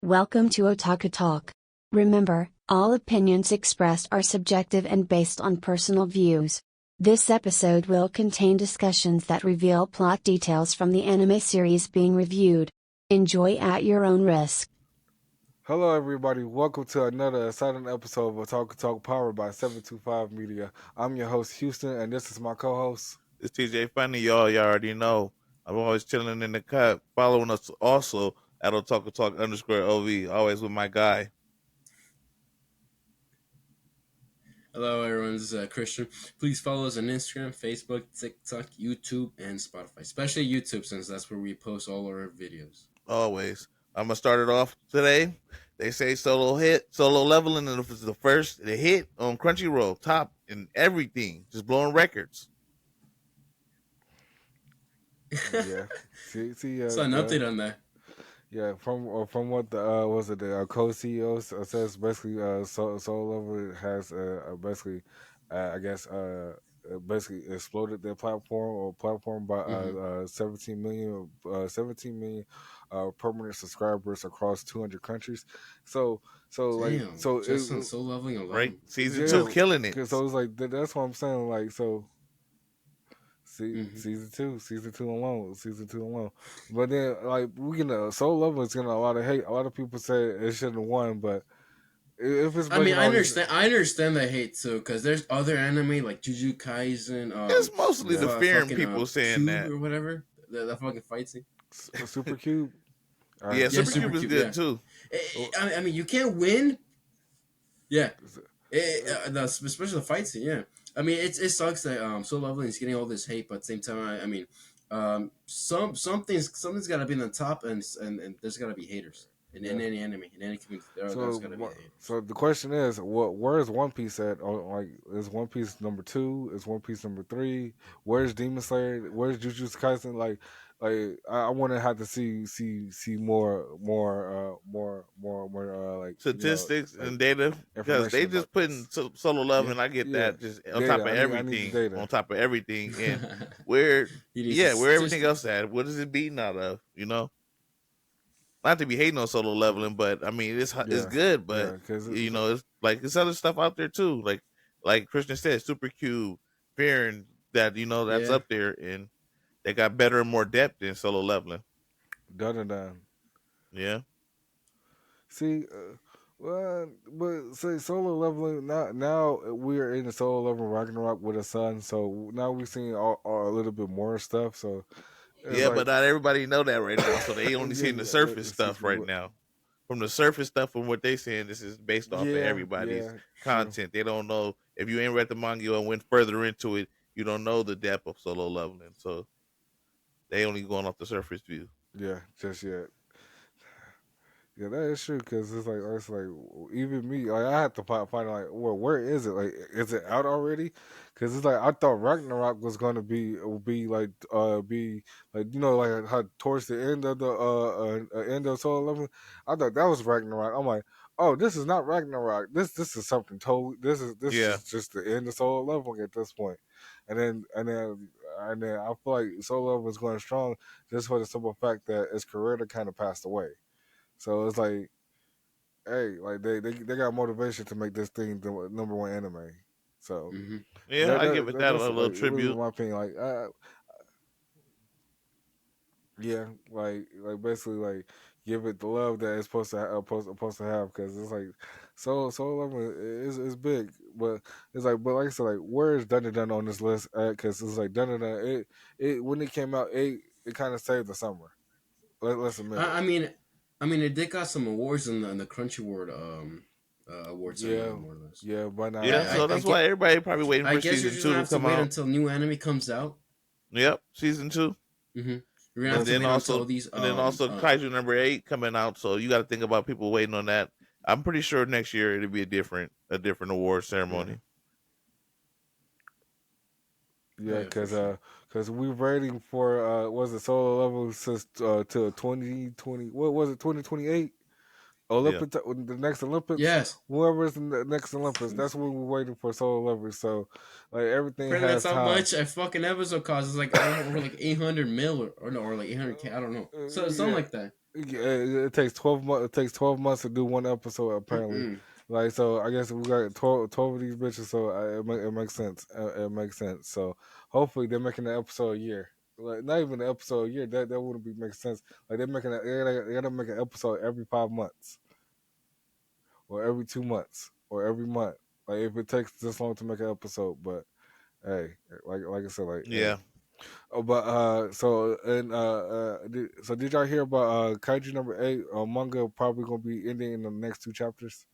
Welcome to Otaku Talk. Remember, all opinions expressed are subjective and based on personal views. This episode will contain discussions that reveal plot details from the anime series being reviewed. Enjoy at your own risk. Hello, everybody. Welcome to another exciting episode of Otaku Talk powered by 725 Media. I'm your host, Houston, and this is my co-host. It's TJ Funny, y'all. Y'all already know. I'm always chilling in the cut. Following us also at Otaku Talk _OV. Always with my guy. Hello, everyone. This is Christian. Please follow us on Instagram, Facebook, TikTok, YouTube, and Spotify. Especially YouTube, since that's where we post all our videos. Always. I'm gonna start it off today. They say solo leveling, and if it's the first hit on Crunchyroll, top in everything, just blowing records. Yeah. See. So an update on that. Yeah, from what the co-CEO says, basically, Soul Level has basically, I guess, basically exploded their platform by 17 million permanent subscribers across 200 countries. So Damn, just on Soul Leveling alone. Right? Season 2 killing it. So it's like that's what I'm saying. Like so. Season two alone. But then, like, we get Soul Level is getting a lot of hate. A lot of people say it shouldn't have won, but if it's, I understand that hate too, because there's other anime like Jujutsu Kaisen. It's mostly the fearing people saying that or whatever. The fucking fight scene. Super Cube. Yeah, Super Cube is good too. I mean, you can't win. Yeah, especially the fight scene. Yeah. I mean, it sucks that Soul Leveling is getting all this hate, but at the same time, I mean, something's got to be on the top, and there's got to be haters in any anime, in any community. There's got to be haters. So the question is, where is One Piece at? Like, is One Piece number 2? Is One Piece number 3? Where's Demon Slayer? Where's Jujutsu Kaisen? Like I want to have to see more like statistics and data, because they just putting solo level, and I get that just on top of everything, and where everything else at? What is it beating out of? You know, not to be hating on solo leveling, but I mean it's good, but you know it's like there's other stuff out there too, like Christian said, Super Cube, fearing that that's up there, and they got better and more depth in solo leveling. Done. Yeah. See, but say solo leveling now we are in the solo leveling Ragnarok with a son, so now we've seen a little bit more stuff. So yeah, but not everybody know that right now, so they only seeing the surface stuff right now. From the surface stuff, from what they saying, this is based off of everybody's content. True. They don't know if you ain't read the manga and went further into it, you don't know the depth of solo leveling. So they only going off the surface view. Yeah, just yet. Yeah, that is true, because it's like even me, like I had to find like, well, where is it? Like, is it out already? Because it's like I thought Ragnarok was gonna be like like how towards the end of the end of Soul 11, I thought that was Ragnarok. I'm like, oh, this is not Ragnarok. This is something totally. This is just the end of Soul 11 at this point. And then I feel like Soul 11 was going strong just for the simple fact that its creator kind of passed away. So it's like, hey, like they got motivation to make this thing the number one anime. So I give it that a little tribute. In my opinion, like like basically like give it the love that it's supposed to have, because it's like so is big, but it's like, but like I said, like where is Dun on this list at? Because it's like Dun it when it came out, it kind of saved the summer. Let's admit. I mean, it did got some awards in the Crunchyroll awards. Yeah, but now, so that's why everybody probably waiting for season 2 to come out. Until new anime comes out. Yep, season 2. Mm-hmm. And then also Kaiju Number 8 coming out. So you got to think about people waiting on that. I'm pretty sure next year it'll be a different award ceremony. Yeah, because we're waiting for was it solo level since till 2020? What was it? 2028 Olympic, the next Olympics. Yes, whoever's in the next Olympics, that's what we're waiting for solo level. So like everything has that's time. How much a fucking episode costs. It's like over like 800 mil or like 800K. I don't know. So something like that. it takes 12 months. It takes 12 months to do one episode. Apparently, like so. I guess we got 12 of these bitches. So it makes sense. It makes sense. So hopefully they're making an episode a year. Like not even an episode a year. That wouldn't be make sense. Like they gotta make an episode every 5 months, or every 2 months, or every month. Like if it takes this long to make an episode, but hey, like I said, like yeah. Hey. Oh, but so did y'all hear about Kaiju number 8? Manga probably gonna be ending in the next 2 chapters.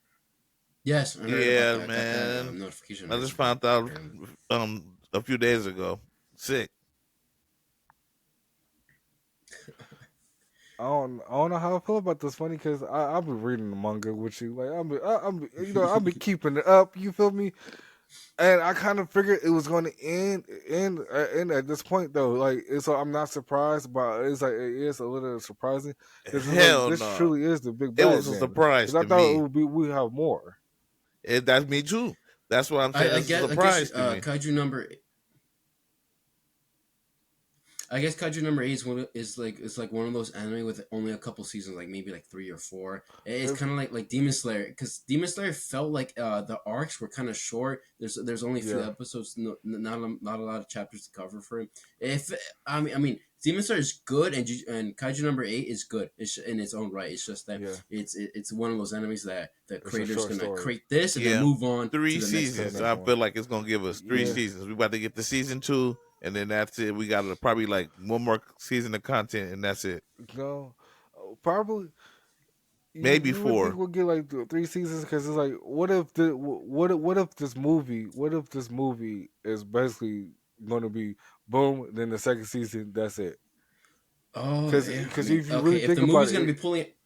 Yes, I heard about that. I got that notification. I just found out a few days ago. Sick. I don't know how I feel about this. Funny because I've been reading the manga with you. Like I've been keeping it up. You feel me? And I kind of figured it was going to end at this point though. Like so, I'm not surprised, but it's like it is a little surprising because Hell this no. truly is the big bad. It was a surprise to I thought me. It would be we have more. That's me too. That's what I'm saying. It's a surprise to me. Kaiju number. I guess Kaiju number 8 is like one of those anime with only a couple seasons, like maybe like 3 or 4. It's kind of like Demon Slayer, because Demon Slayer felt like the arcs were kind of short. There's only a few episodes, not a lot of chapters to cover for it. I mean Demon Slayer is good, and Kaiju number 8 is good. It's in its own right. It's just that it's one of those enemies that the creator's gonna create this and then move on. 3 seasons. I feel like it's gonna give us 3 seasons. We about to get to season 2. And then that's it. We got probably like one more season of content, and that's it. No, probably. Maybe you 4. Think we'll get like 3 seasons because it's like, what if this movie is basically going to be boom, then the second season, that's it. Oh, because if you really think about it,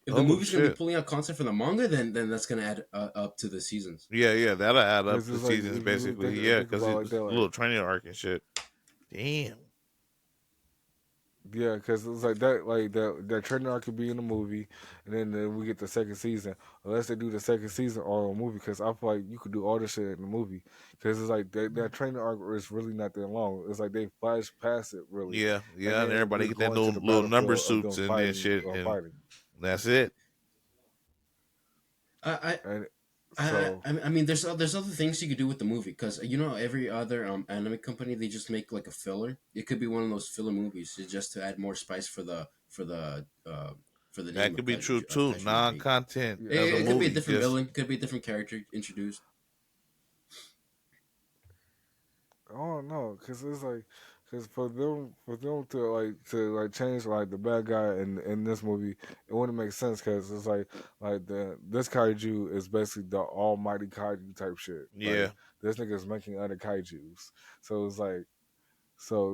if the movie's gonna be pulling out content for the manga, then that's gonna add up to the seasons. Yeah, that'll add up to seasons basically. Really because it's a little training arc and shit. Damn. Yeah, because it's like that training arc could be in the movie, and then we get the second season. Unless they do the second season or a movie, because I feel like you could do all this shit in the movie. Because it's like that training arc is really not that long. It's like they flash past it really. Yeah, and everybody get that little number suits and then shit, and that's it. I mean, there's other things you could do with the movie, because every other anime company, they just make like a filler. It could be one of those filler movies just to add more spice for the that could be true too. Non-content. It could be a different villain. Could be a different character introduced. I don't know, because it's like, because for them to change like the bad guy in this movie, it wouldn't make sense, because it's like this kaiju is basically the almighty kaiju type shit. Yeah, like, this nigga is making other kaijus, so it's like, so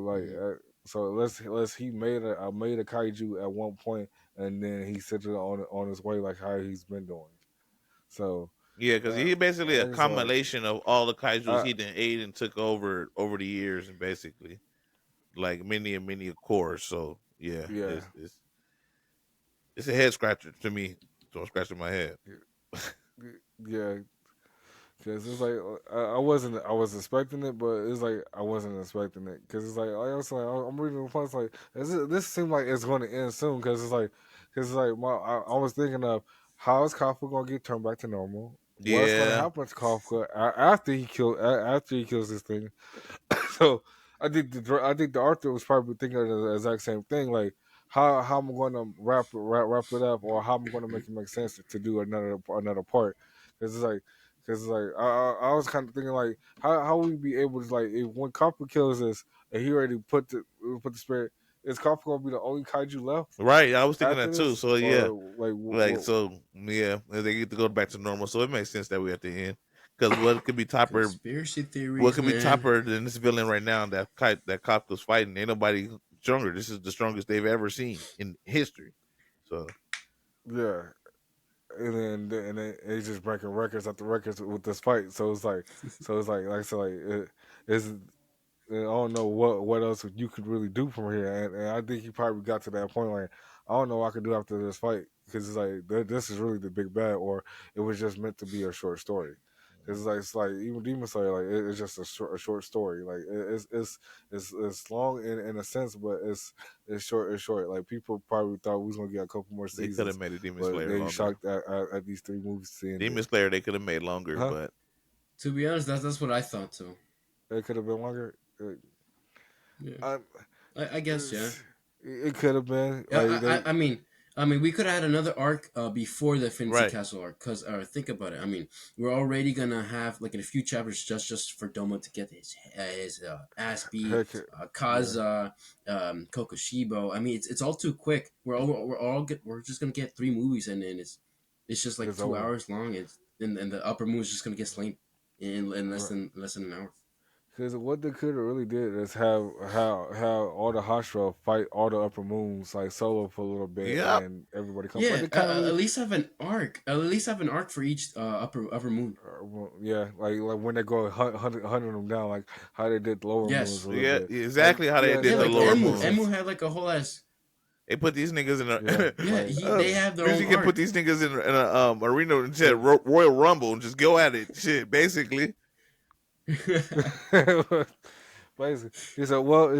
let's he made a kaiju at one point, and then he set it on his way like how he's been doing. So. Yeah, because he basically a combination of all the kaijus he done ate and took over the years, and basically like many of course. So yeah. It's a head scratcher to me. So I'm scratching my head. Yeah, because it's like I was expecting it, but it's like I wasn't expecting it, because it's like I'm reading the points like this seems like it's going to end soon, because it's like I was thinking of how is Kafka going to get turned back to normal. What's going to happen to Kafka after he kills this thing? So I think the author was probably thinking of the exact same thing, like how am I going to wrap it up, or how am I going to make it make sense to do another part? Because it's like I was kind of thinking like how would we be able to, like, if when Kafka kills us and he already put the spirit. Is Kafka gonna be the only kaiju left? Right, I was thinking that too. So yeah, they get to go back to normal. So it makes sense that we at the end, because what could be topper? Conspiracy theories. What could be topper than this villain right now that Kafka's fighting? Ain't nobody stronger. This is the strongest they've ever seen in history. So yeah, and then he's just breaking records after records with this fight. So it's like I don't know what else you could really do from here, and I think he probably got to that point like, I don't know what I can do after this fight, because it's like this is really the big bad, or it was just meant to be a short story, it's like even Demon Slayer, like it's just a short story. Like it's long in a sense, but it's short. It's short. Like people probably thought we was gonna get a couple more seasons. They could have made a Demon but Slayer they longer. shocked at these 3 movies. Demon Slayer they could have made longer, but to be honest, that's what I thought too. It could have been longer. Yeah. I guess it could have been. I mean, we could have had another arc before the Infinity Castle arc. Cause think about it. I mean, we're already gonna have like in a few chapters just for Domo to get his ass beat. Kaza, Kokoshibo. I mean, it's all too quick. We're just gonna get 3 movies and then it's just like 2 hours long. And the Upper Moon is just gonna get slain in less than an hour. Because what they could have really did is have all the Hashira fight all the Upper Moons like solo for a little bit, and everybody comes. Yeah, at least have an arc. At least have an arc for each upper moon. Yeah, like when they go hunting them down, like how they did the lower moons. Yeah, exactly how they did the lower moons. Emu had like a whole ass. They put these niggas in a they have their own. You can put these niggas in an arena and said Royal Rumble and just go at it. Shit, basically. Basically, he said, "Well,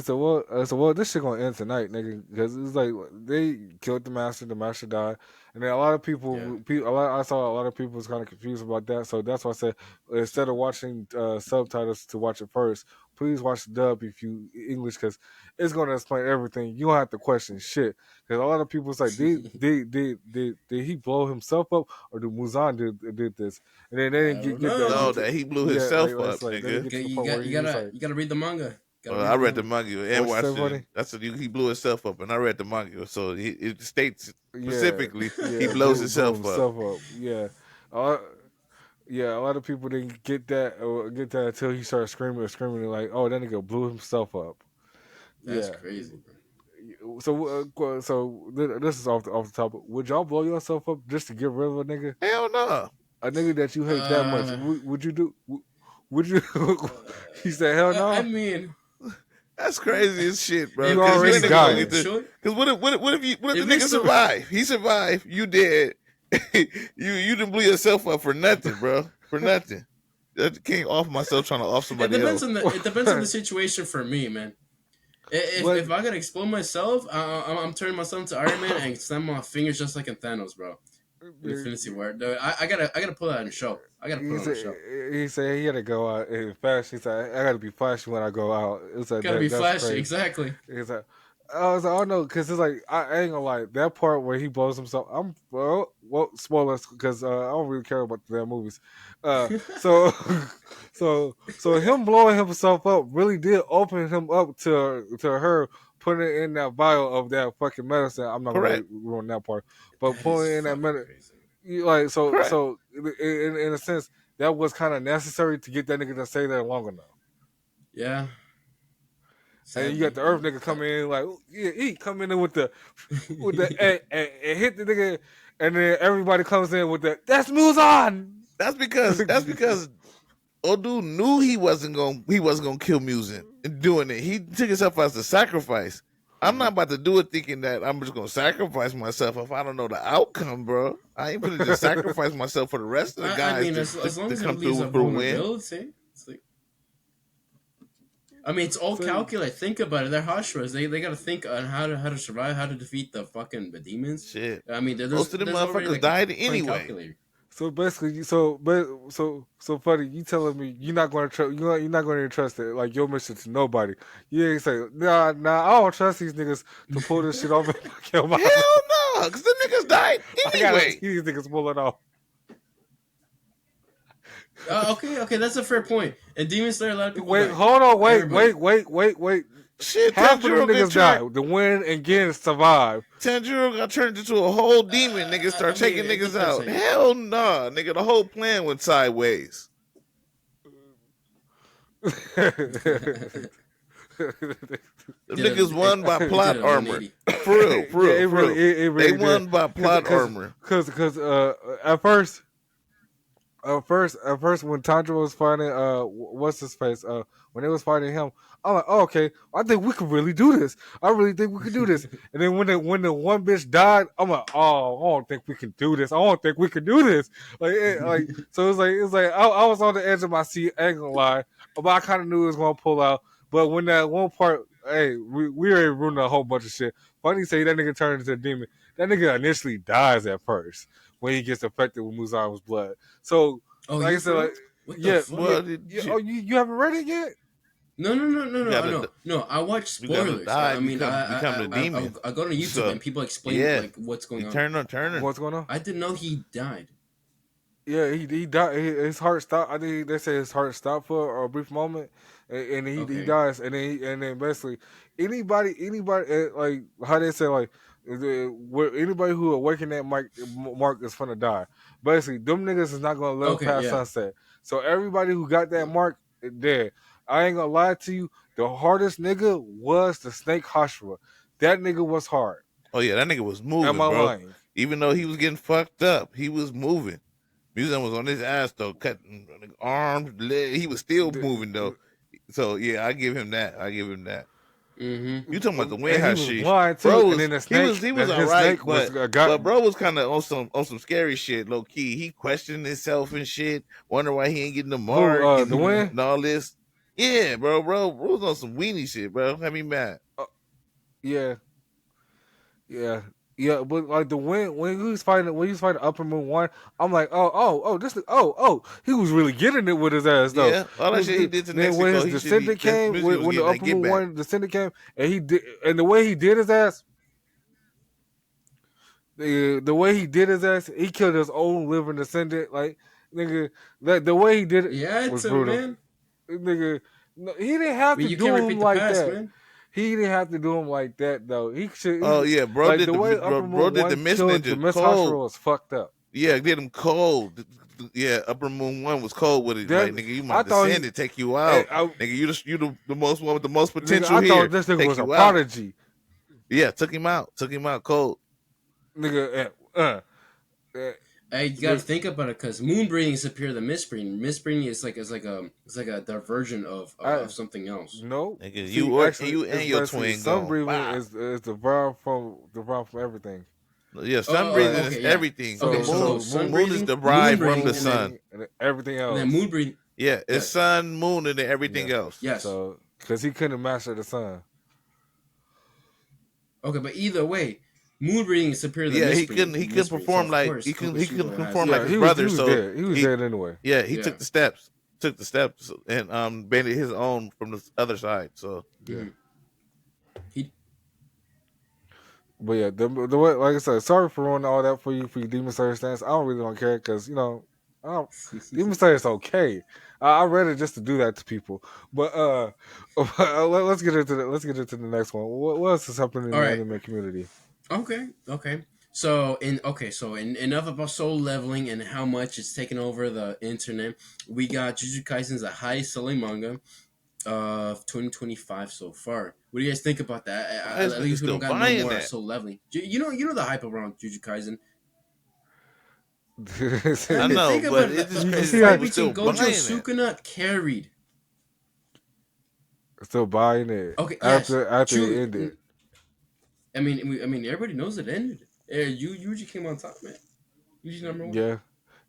this shit gonna end tonight, nigga, because it's like they killed the master died, and then a lot of people, I saw a lot of people was kind of confused about that, so that's why I said instead of watching subtitles to watch it first, please watch the dub if you English, because it's gonna explain everything. You don't have to question shit, because a lot of people was like, did he blow himself up, or did Muzan did this, and then they didn't get that he blew himself up, like, nigga. You gotta read the manga. I read the manga and watched it. That's what he blew himself up, and I read the manga, so it states specifically he blows himself up. Yeah, a lot of people didn't get that until he started screaming like, "Oh, that nigga blew himself up." That's crazy, bro. So this is off the topic. Would y'all blow yourself up just to get rid of a nigga? Hell no. A nigga that you hate that much, would you do? Would you? He said, "Hell no." I mean. That's crazy as shit, bro. You already got it. Because what if the nigga survived? He survived. You dead. you didn't blew yourself up for nothing, bro. For nothing. I can't off myself trying to off somebody else. It depends on the situation for me, man. If I gotta explode myself, I'm turning myself into Iron Man and slam my fingers just like in Thanos, bro. Infinity War. I gotta pull that on the show. He said he had to go out fast. He said I gotta be flashy when I go out. It's like gotta be flashy, crazy. exactly. He's like, I was like, oh no, because it's like I ain't gonna lie. That part where he blows himself, spoilers because I don't really care about the damn movies. So him blowing himself up really did open him up to her putting it in that vial of that fucking medicine. I'm not gonna ruin that part, but pulling in that medicine, like so in a sense that was kind of necessary to get that nigga to stay there long enough. Yeah. And you got the Earth nigga come in like he come in with the and hit the nigga, and then everybody comes in with that's Muzan. That's because Odu knew he wasn't gonna kill Muzan in doing it. He took himself as a sacrifice. I'm not about to do it thinking that I'm just gonna sacrifice myself if I don't know the outcome, bro. I ain't gonna just sacrifice myself for the rest of the guys. I mean, as long as it leaves a vulnerability. I mean, it's all calculate. Think about it. They're Hashiras. They got to think on how to survive, how to defeat the demons. Shit. I mean, most of them motherfuckers died anyway. So basically, so funny. You telling me you're not going to trust? You're not going to trust it like your mission to nobody. You ain't say nah. I don't trust these niggas to pull this shit off and kill my. Hell no, because the niggas died anyway. I gotta see these niggas pull it off. Okay, that's a fair point. And Demon Slayer, a lot of people. Wait. Shit, half of the niggas died. The win and again survive. Tanjiro got turned into a whole demon. Niggas start taking niggas out. Hell nah, nigga. The whole plan went sideways. The niggas won by plot armor. For real. They won by plot armor. Because at first, first, when Tanjiro was fighting, what's his face? When they was fighting him, I'm like, oh, okay, I think we could really do this. I really think we could do this. And then when the one bitch died, I'm like, oh, I don't think we can do this. I don't think we can do this. So it's like I was on the edge of my seat, I ain't gonna lie, but I kind of knew it was gonna pull out. But when that one part, hey, we already ruined a whole bunch of shit. Funny say that nigga turned into a demon. That nigga initially dies at first when he gets affected with Muzan's blood. So, like I said, like, what yeah, you haven't read it yet? No. I watch spoilers. I mean, become the demon. I go to YouTube and people explain like what's going on. Turner. What's going on? I didn't know he died. Yeah, he died. His heart stopped. I think they say his heart stopped for a brief moment, and he dies. And then basically anybody like how they say like anybody who awakened that mark is gonna die. Basically, them niggas is not gonna live past sunset. So everybody who got that mark dead. I ain't gonna lie to you. The hardest nigga was the Snake Hashira. That nigga was hard. Oh yeah, that nigga was moving, bro. Lying? Even though he was getting fucked up, he was moving. Muzan was on his ass though, cutting arms, leg. He was still moving though. So yeah, I give him that. Mm-hmm. You talking about the wind Hashi? Bro, he was alright, but bro was kind of on some scary shit, low key. He questioned himself and shit, wonder why he ain't getting the mark the wind and all this. Yeah, bro was on some weenie shit, bro. Had me mad. Yeah. But like the wind when he was fighting Upper Moon 1, I'm like, he was really getting it with his ass though. Yeah, all that shit he did to Mexico. When his descendant came, when the Upper Moon 1 descendant came, and he did, and the way he did his ass, the way he did his ass, he killed his own living descendant. Like nigga, the way he did it was brutal. Man. Nigga, no, he didn't have to do him like that. Man. He didn't have to do him like that though. He should. Oh yeah, bro. Like did the way bro did the Mist Ninja cold. Was fucked up. Yeah, did him cold. Yeah, Upper Moon 1 was cold with it. Like nigga, you might descend to take you out. Nigga, you the most one with the most potential here. I thought this nigga was a prodigy. Yeah, took him out cold. Nigga, Hey, you gotta think about it, because moon breathing is superior to mist breathing. Mist breathing is like a diversion of something else. No, nigga, you and your twin. Sun breathing is derived from everything. Yeah, sun breathing is everything. So moon is derived from the sun. And everything else. And then moon breathing. Yeah, it's sun, moon, and then everything else. Yes. So because he couldn't master the sun. Okay, but either way, moon breathing is superior to mist breathing. He couldn't perform like he couldn't perform like his brother. He was dead anyway. Yeah, he took the steps. And bended his own from the other side. So But yeah, the way, like I said, sorry for ruining all that for your Demon Slayer stance. I don't care because Demon Slayer is okay. I read it just to do that to people. But let's get into the next one. What else is happening in the anime community? Okay. So enough about soul leveling and how much it's taken over the internet. We got Jujutsu Kaisen's the highest selling manga of 2025 so far. What do you guys think about that? At least we don't got no more soul leveling. You know the hype around Jujutsu Kaisen. I know, but it's just crazy. Gojo Sukuna carried. Still buying it. Okay, after it ended. I mean, everybody knows it ended. Yuji came on top, man. Yuji's number one. Yeah.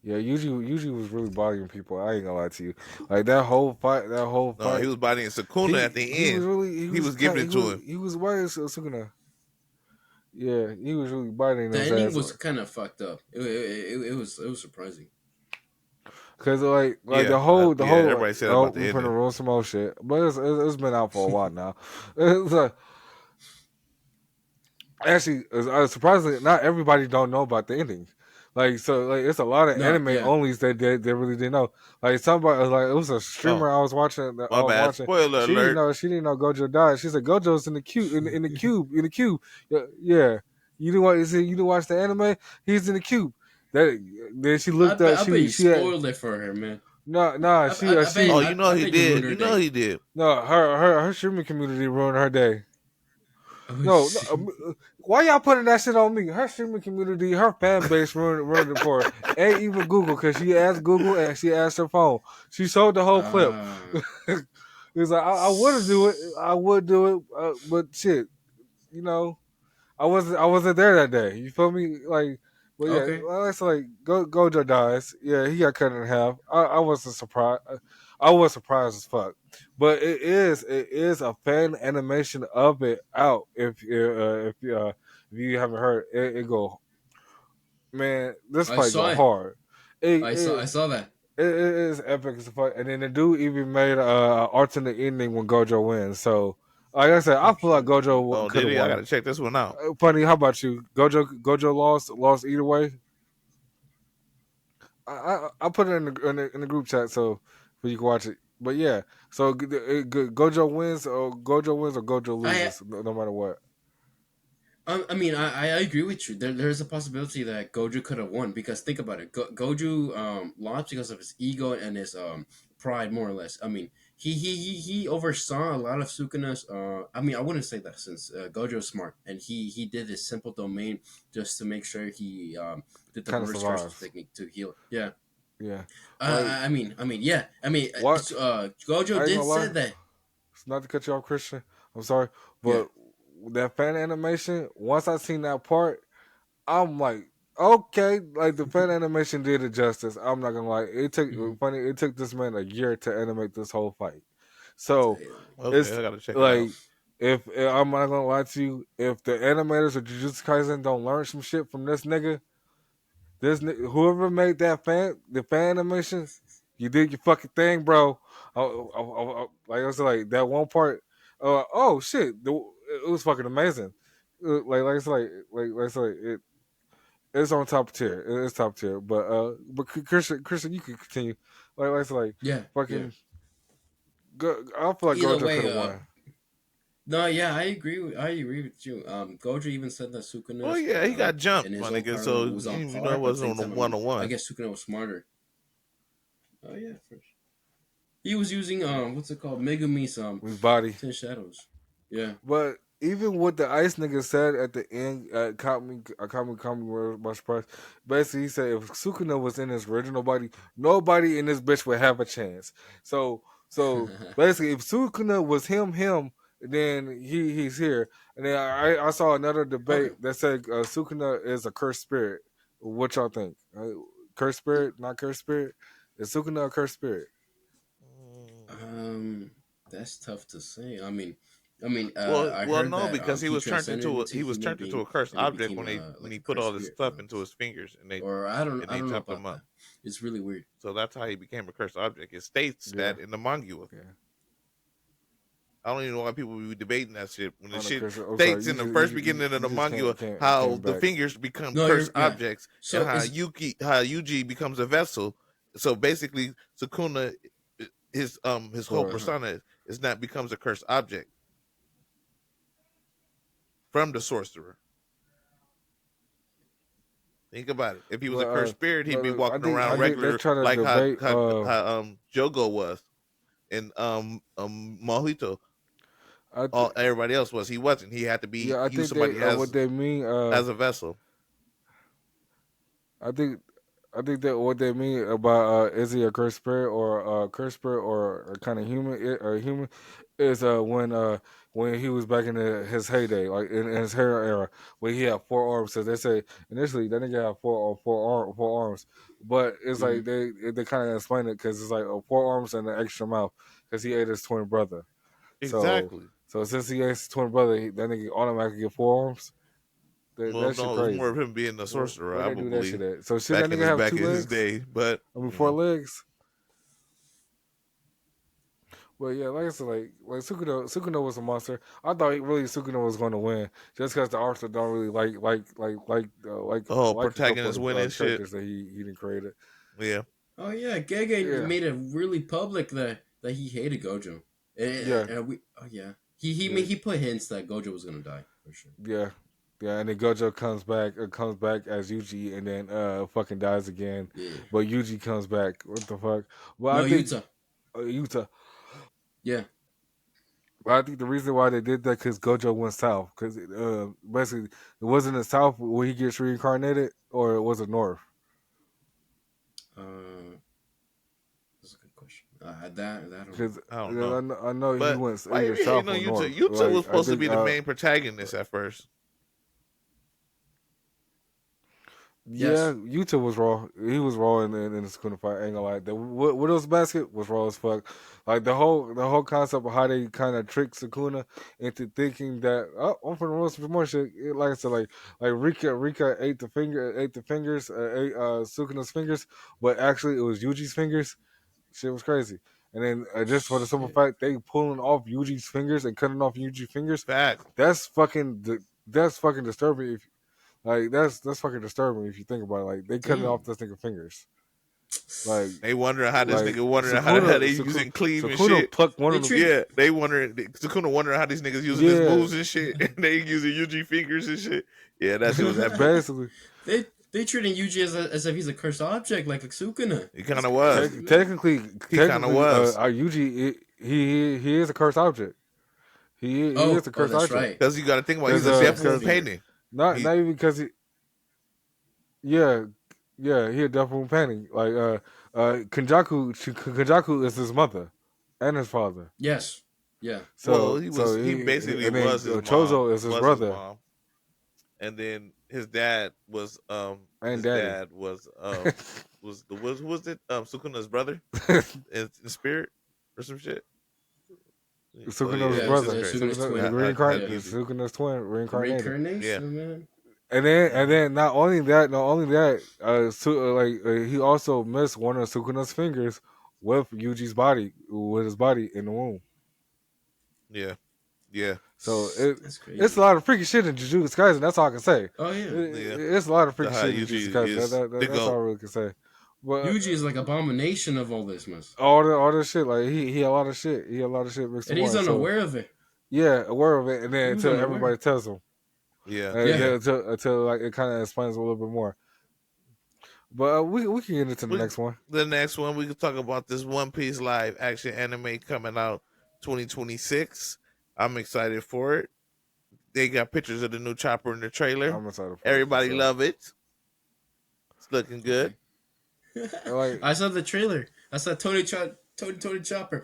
Yuji was really bothering people. I ain't gonna lie to you. Like that whole fight. No, he was bothering Sukuna at the end. He was giving it to him. He was biting Sukuna. Yeah, he was really biting. The ending was kind of fucked up. It was surprising. Cause the whole everybody said about the ending. We're gonna roll some more shit, but it's been out for a while now. It's like. Actually, surprisingly, not everybody don't know about the ending. It's a lot of anime onlys that they really didn't know. Like somebody, it was a streamer I was watching. Spoiler alert! She didn't know Gojo died. She said Gojo's in the cube. In the cube. Yeah. You didn't watch the anime. He's in the cube. Then she looked up. She spoiled it for her, man. No. He did. You know he did. No, her streaming community ruined her day. No, why y'all putting that shit on me? Her streaming community, her fan base running it for her. Ain't even Google, because she asked Google and she asked her phone. She showed the whole clip. It's like I would do it. I would do it, but shit, you know, I wasn't there that day. You feel me? Like, but yeah, Okay. well, it's like Gojo dies. Yeah, he got cut in half. I wasn't surprised. I was surprised as fuck. But it is a fan animation of it out. If you haven't heard it go, man, this I fight saw go it. hard. I saw that. It is epic as fuck. And then the dude even made an alternate ending when Gojo wins. So, like I said, I feel like Gojo could have won. I gotta check this one out. Funny, how about you? Gojo lost either way. I put it in the group chat so you can watch it. But yeah, so Gojo wins or Gojo loses, no matter what. I mean, I agree with you. There's a possibility that Goju could have won, because think about it. Goju lost because of his ego and his pride, more or less. I mean, he oversaw a lot of Sukuna's. I mean, I wouldn't say that, since Gojo's smart and he did this simple domain just to make sure he did the reverse charge technique to heal. Yeah. Yeah. I mean, yeah. I mean, what? Gojo did say that. It's not to cut you off, Christian. I'm sorry, but that fan animation. Once I seen that part, I'm like, okay, like the fan animation did it justice. I'm not gonna lie. It took this man a year to animate this whole fight. So it's I gotta check like, it out. if I'm not gonna lie to you, if the animators of Jujutsu Kaisen don't learn some shit from this nigga, whoever made the fan animation, you did your fucking thing, bro. Like I was like that one part. Oh shit, it was fucking amazing. It's on top tier. It's top tier. But Christian, you can continue. It's like fucking. Yeah. I feel like Either Gojo could have won. No, yeah, I agree with you. Gojo even said that Sukuna. Oh yeah, he got jumped, my nigga. So was on par, it wasn't on a 1-on-1. I guess Sukuna was smarter. Oh yeah, first. He was using what's it called? Megumi's with body 10 shadows. Yeah. But even what the ice nigga said at the end, caught me by surprise. Basically, he said if Sukuna was in his original body, nobody in this bitch would have a chance. So basically, if Sukuna was him, then he's here. And then I saw another debate that said Sukuna is a cursed spirit. What y'all think? Cursed spirit, not cursed spirit? Is Sukuna a cursed spirit? That's tough to say. I mean, no, because he was turned into a cursed object when he put all this stuff into his fingers, and they I don't know chopped him up. That. It's really weird. So that's how he became a cursed object. It states that in the manga. Yeah. I don't even know why people be debating that shit when the shit states in the first beginning of the manga how the fingers become cursed objects, so and how Yuji becomes a vessel. So basically, Sukuna, his whole persona is not becomes a cursed object from the sorcerer. Think about it. If he was a cursed spirit, he'd be walking around regular, like how Jogo was, and Mojito. Everybody else was. He wasn't. He had to be use somebody what they mean as a vessel. I think that what they mean about is he a cursed spirit or a cursed spirit or a kind of human is when he was back in his heyday, like in his hair era, when he had 4 arms. So they say initially that nigga had four arms, but it's like they kind of explain it because it's like 4 arms and an extra mouth because he ate his twin brother. Exactly. So since he ate his twin brother, that nigga automatically get 4 arms. It was more of him being the sorcerer. I would believe. That so should that nigga have 2 legs? His day, but 4 legs. Well, yeah, like I said, like Sukuna was a monster. I thought Sukuna was going to win just because the author don't really like protagonist winning shit that he didn't create it. Yeah. Oh yeah, Gege made it really public that he hated Gojo. He put hints that Gojo was gonna die for sure. Yeah. Yeah, and then Gojo comes back as Yuji, and then fucking dies again. Yeah. But Yuji comes back. What the fuck? Well, no, I think, Yuta. Yeah. But I think the reason why they did that because Gojo went south. Because basically, it wasn't in the south when he gets reincarnated, or it was it north? That's a good question. That Because I don't know. I know But he went why either you hating south on or north. Yuta? Yuta was supposed to think, be the main protagonist at first. Yeah, Yes. Yuta was raw. He was raw in the Sukuna fight. Ain't gonna lie. The Widow's Basket was raw as fuck. Like the whole concept of how they kind of tricked Sukuna into thinking that I'm gonna roll some more shit. Like I said, like Rika ate the fingers, ate Sukuna's fingers, but actually it was Yuji's fingers. Shit was crazy. And then just for the simple fact they pulling off Yuji's fingers and cutting off Yuji's fingers. Fact. That's fucking disturbing. Like that's fucking disturbing if you think about it. Like they cutting off this nigga fingers. Like they wondering how this nigga wondering Sukuna, how they using cleave and shit. Plucked one of them. Yeah, they wondering. Sukuna wondering how these niggas using his moves and shit, and they using Yuji fingers and shit. Yeah, that shit was epic. Basically. They treating Yuji as if he's a cursed object, like Sukuna. He kind of was. Technically, he kind of was. Yuji, he is a cursed object. He is a cursed object. Right. Because you got to think about he's a deaf wound painting. Not even because he. Yeah, he a deaf wound painting. Like Kenjaku is his mother and his father. Yes. Yeah. So he basically was his Chozo is his brother. And then his dad was and dad was who was it? Sukuna's brother in spirit or some shit. Sukuna's brother. Sukuna's twin reincarnated. Yeah. And then not only that, he also missed one of Sukuna's fingers with Yuji's body, with his body in the womb. Yeah. Yeah. So it's a lot of freaky shit in Jujutsu Kaisen. That's all I can say. Oh yeah. It's a lot of freaky shit in Jujutsu Kaisen. That's all I really can say. But Yuji is like abomination of all this mess. All this shit, like he had a lot of shit. He had a lot of shit mixed and he's unaware of it. Yeah, aware of it, and then until everybody tells him. Yeah. Until like it kind of explains a little bit more. But we can get into the next one. The next one we can talk about this One Piece live action anime coming out 2026. I'm excited for it. They got pictures of the new chopper in the trailer. I'm excited for Everybody love it. It's looking good. I saw the trailer. I saw Tony Chopper.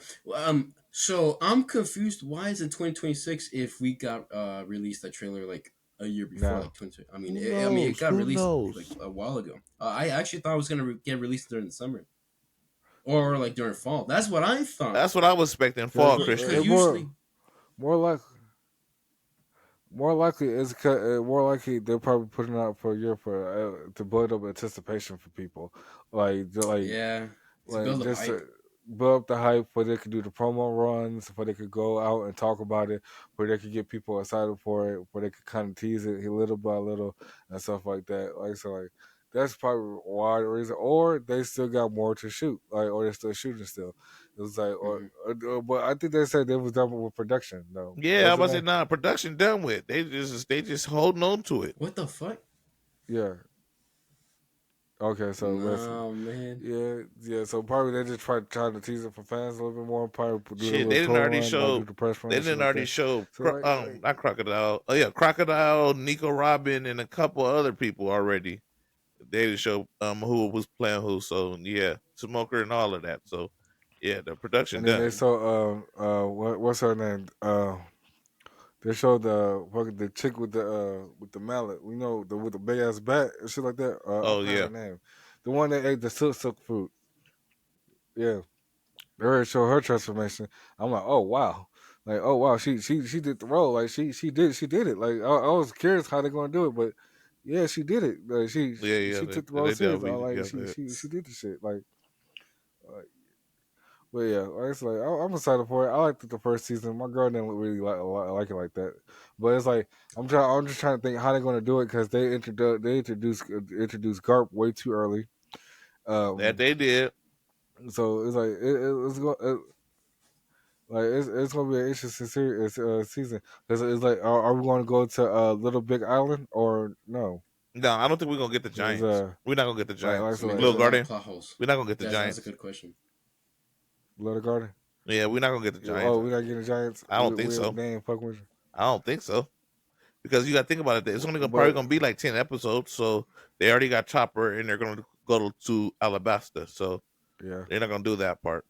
So I'm confused. Why is it 2026 if we got released that trailer like a year before, like 20? I mean, it got released like a while ago. I actually thought it was gonna get released during the summer, or like during fall. That's what I thought. That's what I was expecting. Fall, Christian. Usually, more likely they're probably putting out for a year for to build up anticipation for people, build up the hype where they could do the promo runs, where they could go out and talk about it, where they could get people excited for it, where they could kind of tease it little by little and stuff like that. That's probably why the reason, or they still got more to shoot, or they're still shooting still. It was like, but I think they said they was done with production though. Yeah, I wasn't production done with. They just holding on to it. What the fuck? Yeah. Okay, so man. Yeah. So probably they just trying to tease it for fans a little bit more. Probably do shit, they didn't already show. They didn't already show. Not Crocodile. Oh yeah, Crocodile, Nico Robin, and a couple other people already. They didn't show who was playing who. So yeah, Smoker and all of that. So yeah, the production. And then they saw what's her name? They showed the chick with the mallet, with the big ass bat and shit like that. Her name, the one that ate the silk fruit. Yeah, they already showed her transformation. I'm like, oh wow, she did the role. Like she did it. Like I was curious how they're gonna do it, but yeah, she did it. Like, she took the role serious. She did the shit. But yeah, it's like I'm excited for it. I liked it the first season. My girl didn't really like it like that. But it's like I'm just trying to think how they're going to do it because they introduced Garp way too early. That they did. So it's like it's going to be an interesting season because it's like are we going to go to Little Big Island or no? No, I don't think we're gonna get the Giants. We're not gonna get the Giants. Little Garden. We're not gonna get the Giants. That's a good question. Little Garden. Yeah, we're not gonna get the Giants. Oh, we're not getting the Giants. I don't think so. They ain't fucking with you. I don't think so. Because you got to think about it. It's only probably going to be like 10 episodes. So they already got Chopper and they're going to go to Alabasta. So yeah, they're not going to do that part.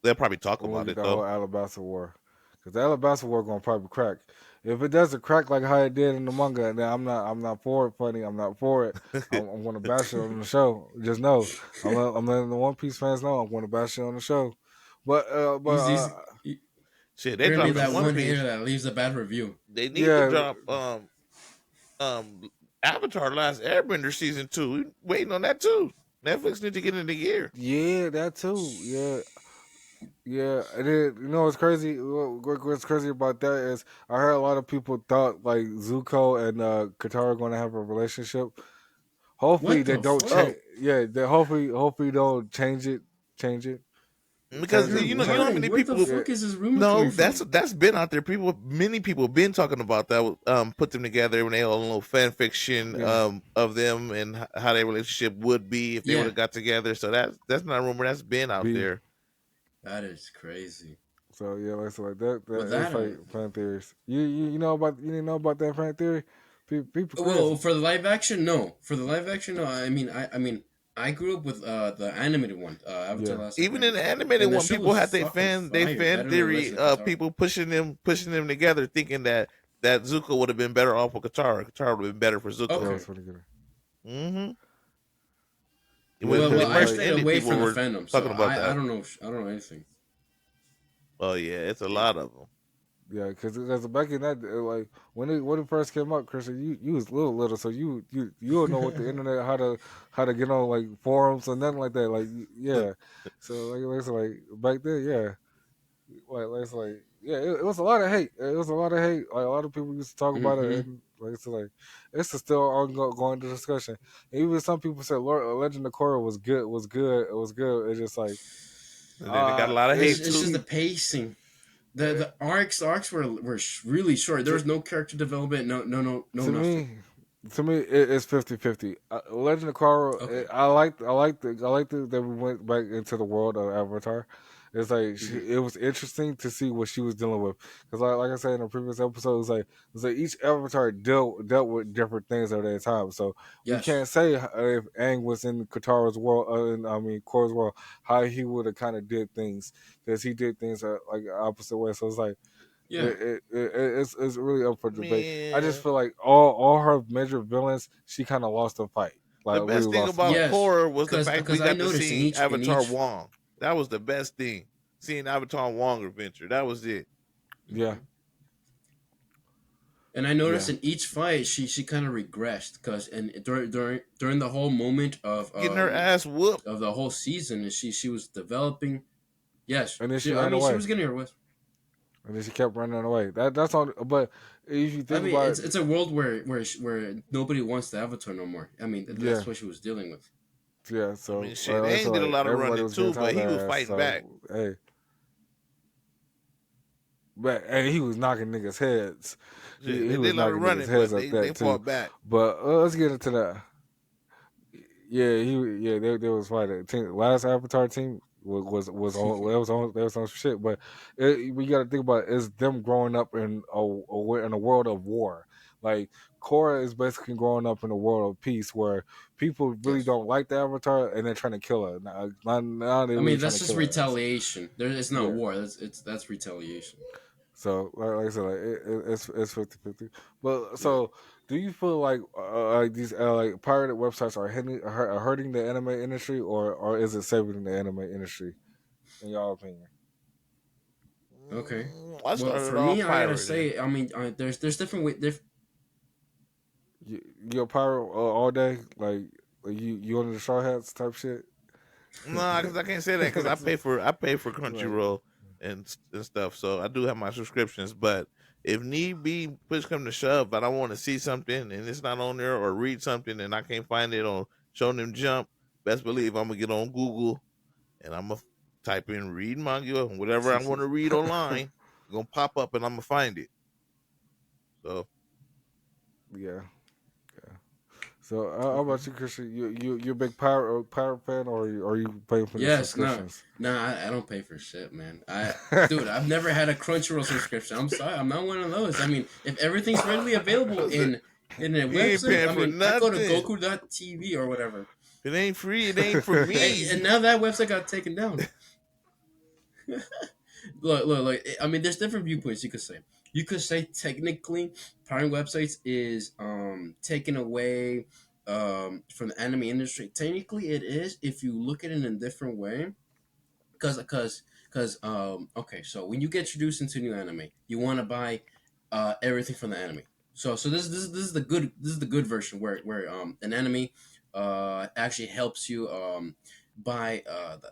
They'll probably talk about it, the though. whole Alabasta war. Because the Alabasta war going to probably crack. If it doesn't crack like how it did in the manga, then I'm not for it, funny. I'm not for it. I'm going to bash it on the show. Just know. I'm letting the One Piece fans know I'm going to bash it on the show. But shit, they dropped that One hater that leaves a bad review. They need to drop Avatar Last Airbender season 2. We waiting on that too. Netflix need to get in the gear. Yeah, that too. Yeah. Yeah, and then, you know what's crazy? What's crazy about that is I heard a lot of people thought like Zuko and Katara are going to have a relationship. Hopefully they don't change. Yeah, they hopefully don't change it. Because you know how many people. What the fuck is this rumor? No, that's been out there. Many people have been talking about that. Put them together when they all little fan fiction of them and how their relationship would be if they would have got together. So that's not a rumor. That's been out there. That is crazy. So yeah, like that. That's like fan theories. You know about that fan theory? People. Well, for the live action, no. I mean, I grew up with the animated one. Even in the animated one, people had their fan theory of people pushing them together, thinking that Zuko would have been better off with Katara. Katara would have been better for Zuko. Okay. Mm-hmm. Well, I stayed away from the fandom, so I don't know anything. Oh yeah, it's a lot of them. Yeah, because back in that, like when it first came out, Christian, you was little, so you don't know what the internet how to get on like forums or nothing like that. Like yeah, so like back then, yeah, it was a lot of hate. It was a lot of hate. Like a lot of people used to talk about it, and it's a still ongoing discussion. And even some people said Legend of Korra was good. It's just like and then they got a lot of hate too. It's just the pacing. The arcs were really short. There was no character development. No nothing. To me, it's 50-50. Legend of Korra. Okay. I like that we went back into the world of Avatar. It's like it was interesting to see what she was dealing with because, like I said in the previous episode, it's like each Avatar dealt with different things at that time. So we can't say if Aang was in Katara's world, Korra's world, how he would have kind of did things because he did things like opposite way. So it's like. Yeah, it's really up for debate. Man. I just feel like all her major villains, she kind of lost the fight. Like, the best thing about Korra was the fact we got to see Avatar Wong. That was the best thing. Seeing Avatar Wong adventure. That was it. Yeah. And I noticed in each fight, she kind of regressed during the whole moment of getting her ass whooped of the whole season, and she was developing. Yes, and then she was getting her whip. And then she kept running away. That's all. But if you think about it's a world where nobody wants the Avatar no more. I mean, that's what she was dealing with. Yeah. So shit, Aang did a lot of running too, but he was fighting back. Hey. But he was knocking niggas' heads. He was knocking niggas' heads up that too. Fought back. But let's get into that. Yeah, they was fighting. Last Avatar team was on some shit. But we got to think about it, it's them growing up in a world of war. Like Korra is basically growing up in a world of peace where people really don't like the Avatar and they're trying to kill her. That's just retaliation. It's not war. That's retaliation. So, like I said, it's 50-50. But so, do you feel like these like pirated websites are hurting the anime industry, or is it saving the anime industry, in your opinion? Okay. Well, for me, I gotta say, I mean, there's different ways. You're a pirate all day, like you under the straw hats type shit. Nah, because I can't say that because I pay for Crunchyroll. And stuff, so I do have my subscriptions. But if need be, push come to shove, but I want to see something and it's not on there, or read something and I can't find it on Shonen Jump, best believe I'm gonna get on Google and I'm gonna type in read manga and whatever I want to read online, it's gonna pop up and I'm gonna find it. So yeah. So how about you, Christian? You a big pirate fan, or are you paying for the subscriptions? No, I don't pay for shit, man. Dude, I've never had a Crunchyroll subscription. I'm sorry, I'm not one of those. I mean, if everything's readily available in a website, I mean, I go to Goku.tv or whatever. If it ain't free, it ain't for me. And now that website got taken down. Look. I mean, there's different viewpoints you could say. You could say technically, pirate websites is taken away from the anime industry. Technically, it is if you look at it in a different way. Because okay, so when you get introduced into new anime, you want to buy everything from the anime. So this is the good version where an anime actually helps you buy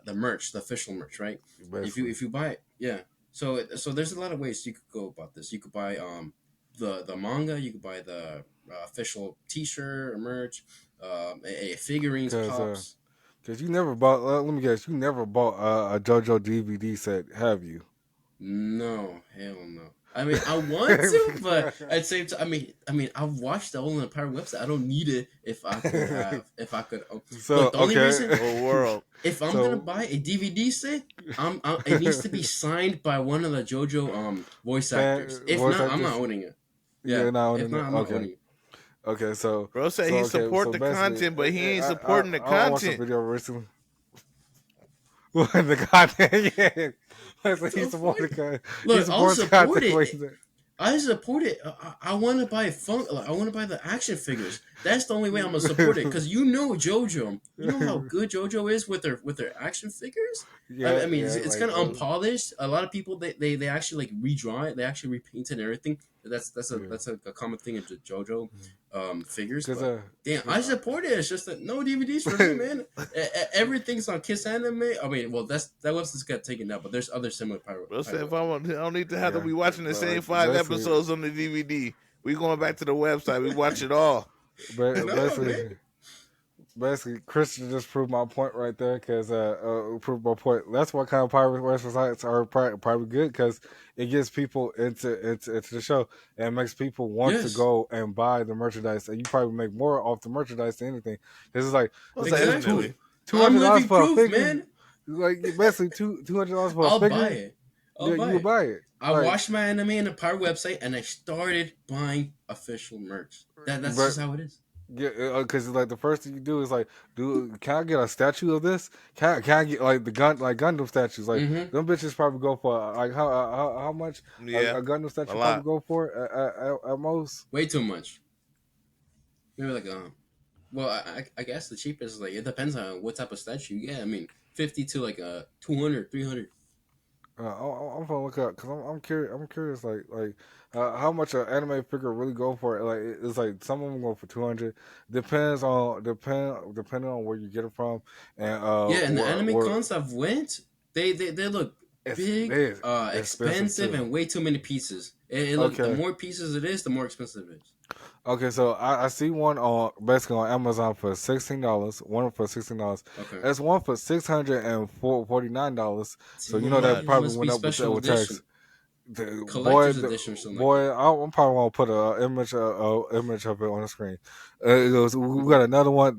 the merch, the official merch, right? Basically. If you buy it, yeah. So there's a lot of ways you could go about this. You could buy the manga, you could buy the official T-shirt or merch, figurines, pops. Because you never bought. Let me guess. You never bought a JoJo DVD set, have you? No, hell no. I mean, I want to, but at the same time, I mean, I've watched the old Pirate website. I don't need it if I could. So look, the only reason, world. If I'm gonna buy a DVD set, it needs to be signed by one of the JoJo voice actors. If not, I'm not owning it. Yeah, not owning if not, I'm not owning it. Okay, so bro said he support the content, but he ain't supporting the content. I watched a video recently. The content, yeah. He supported the content. Look, I'll support it. I support it. I want to buy I want to buy the action figures. That's the only way I'm gonna support it. Because you know JoJo. You know how good JoJo is with their action figures. Yeah, I mean, it's kind of unpolished. A lot of people they actually like redraw it. They actually repaint it and everything. That's a common thing in JoJo figures. But, damn, I support it. It's just that no DVDs for me, man. Everything's on Kiss Anime. I mean, well, that website's got taken down, but there's other similar pirate. Bro said if I don't need to have to be watching the same 5 episodes on the DVD. We going back to the website. We watch it all. Basically, Christian just proved my point right there because proved my point. That's what kind of pirate websites are probably good because it gets people into the show and it makes people want to go and buy the merchandise. And you probably make more off the merchandise than anything. This is like exactly. $200 for a figure. Man. Like basically $200 for a figure. Buy it. You buy it. I watched my anime in a pirate website and I started buying official merch. That's just how it is. Yeah, because like the first thing you do is like, can I get a statue of this? Can I get like the Gundam statues? Like them bitches probably go for like how much? Yeah, a Gundam statue probably go for at most. Way too much. Maybe like well, I guess the cheapest is like it depends on what type of statue you get. I mean, 50 to like 200, 300. I'm gonna look up because I'm curious. I'm curious, like how much an anime figure really go for? Like it's like some of them go for 200. Depending on where you get it from. And and the anime cons I've went, they look big, expensive, and way too many pieces. The more pieces it is, the more expensive it is. Okay, so I see one on basically on Amazon for $16. One for $16. Okay, there's one for $649. So you know that probably went up with tax. Collector's edition or something. Boy, I'm probably gonna put an image of it on the screen. It goes. We got another one